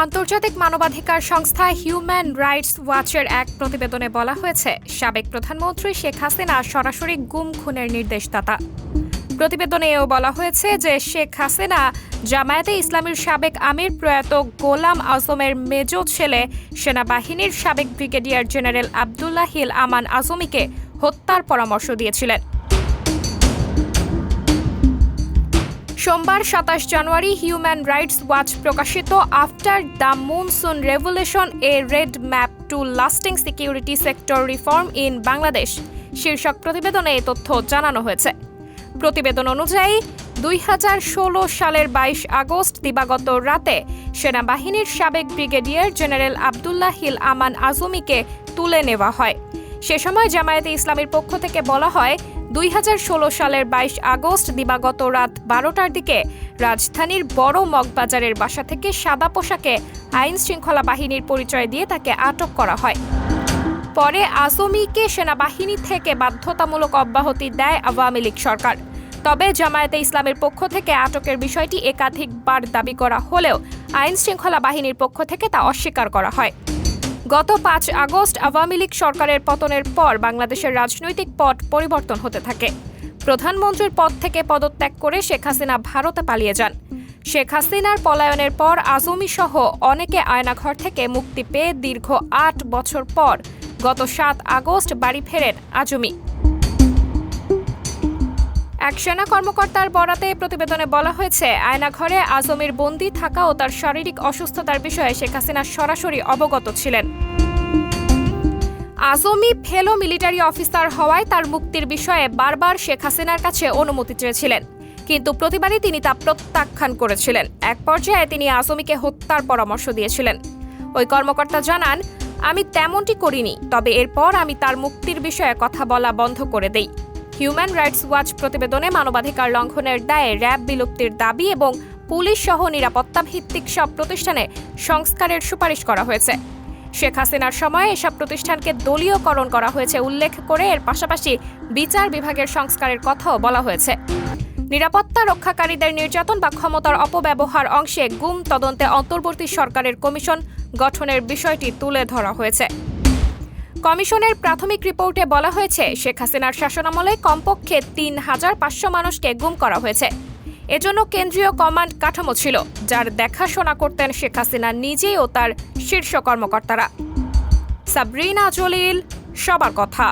আন্তর্জাতিক মানবাধিকার সংস্থা হিউম্যান রাইটস ওয়াচের এক প্রতিবেদনে বলা হয়েছে, সাবেক প্রধানমন্ত্রী শেখ হাসিনা সরাসরি গুম খুনের নির্দেশদাতা। প্রতিবেদনে এও বলা হয়েছে যে শেখ হাসিনা জামায়াতে ইসলামীর সাবেক আমির প্রয়াত গোলাম আজমের মেজ ছেলে সেনাবাহিনীর সাবেক ব্রিগেডিয়ার জেনারেল আবদুল্লাহ হিল আমান আজমিকে হত্যার পরামর্শ দিয়েছিলেন। সোমবার ২৭ জানুয়ারি হিউম্যান রাইটস ওয়াচ প্রকাশিত after the monsoon revolution a road map to lasting security sector reform in Bangladesh শীর্ষক প্রতিবেদনে এই তথ্য জানানো হয়েছে। প্রতিবেদন অনুযায়ী ২০১৬ সালের ২২ আগস্ট দিবাগত রাতে সেনাবাহিনীর সাবেক ব্রিগেডিয়ার জেনারেল আবদুল্লাহ হিল আমান আজমিকে তুলে নেওয়া হয়। সে সময় জামায়াতে ইসলামীর পক্ষ থেকে বলা হয়, ২০১৬ সালের ২২ আগস্ট দিবাগত রাত ১২টার দিকে রাজধানীর বড় মগবাজারের বাসা থেকে সাদা পোশাকে আইন শৃঙ্খলা বাহিনীর পরিচয় দিয়ে তাকে আটক করা হয়। পরে আজমিকে সেনাবাহিনী থেকে বাধ্যতামূলক অব্যাহতি দেয় আওয়ামী লীগ সরকার। তবে জামায়াতে ইসলামের পক্ষ থেকে আটকের বিষয়টি একাধিকবার দাবি করা হলেও আইন শৃঙ্খলা বাহিনীর পক্ষ থেকে তা অস্বীকার করা হয়। গত ৫ আগস্ট আওয়ামী লীগ সরকারের পতনের পর বাংলাদেশের রাজনৈতিক পট পরিবর্তন হতে থাকে। প্রধানমন্ত্রীর পদ থেকে পদত্যাগ করে শেখ হাসিনা ভারতে পালিয়ে যান। শেখ হাসিনার পলায়নের পর আজমি সহ অনেকে আয়নাঘর থেকে মুক্তি পেয়ে দীর্ঘ ৮ বছর পর গত ৭ আগস্ট বাড়ি ফেরেন আজমি। এক সেনা কর্মকর্তার বরাতে প্রতিবেদনে বলা হয়েছে, আয়নাঘরে আজমির বন্দী থাকা ও তার শারীরিক অসুস্থতার বিষয়ে শেখ হাসিনা সরাসরি অবগত ছিলেন। আজমি ফেলো মিলিটারি অফিসার হওয়ায় তার মুক্তির বিষয়ে বারবার শেখ হাসিনার কাছে অনুমতি চেয়েছিলেন, কিন্তু প্রতিবারই তিনি তা প্রত্যাখ্যান করেছিলেন। এক পর্যায়ে তিনি আজমিকে হত্যার পরামর্শ দিয়েছিলেন। ওই কর্মকর্তা জানান, আমি তেমনটি করিনি, তবে এরপর আমি তার মুক্তির বিষয়ে কথা বলা বন্ধ করে দেই। হিউম্যান রাইটস ওয়াচ প্রতিবেদনে মানবাধিকার লঙ্ঘনের দায়ে র্যাব বিলুপ্তির দাবি এবং পুলিশ সহ নিরাপত্তা ভিত্তিক সব প্রতিষ্ঠানে সংস্কারের সুপারিশ করা হয়েছে। শেখ হাসিনার সময়ে এসব প্রতিষ্ঠানকে দলীয়করণ করা হয়েছে উল্লেখ করে এর পাশাপাশি বিচার বিভাগের সংস্কারের কথাও বলা হয়েছে। নিরাপত্তা রক্ষাকারীদের নির্যাতন বা ক্ষমতার অপব্যবহার অংশে গুম তদন্তে অন্তর্বর্তী সরকারের কমিশন গঠনের বিষয়টি তুলে ধরা হয়েছে। কমিশনের প্রাথমিক রিপোর্টে বলা হয়েছে, শেখ হাসিনার শাসনামলে কমপক্ষে ৩৫০০ মানুষকে গুম করা হয়েছে। এজন্য কেন্দ্রীয় কমান্ড কাঠামো ছিল, যার দেখাশোনা করতেন শেখ হাসিনা নিজেই ও তার শীর্ষ কর্মকর্তারা। সাবরিনা জলিল, সবার কথা।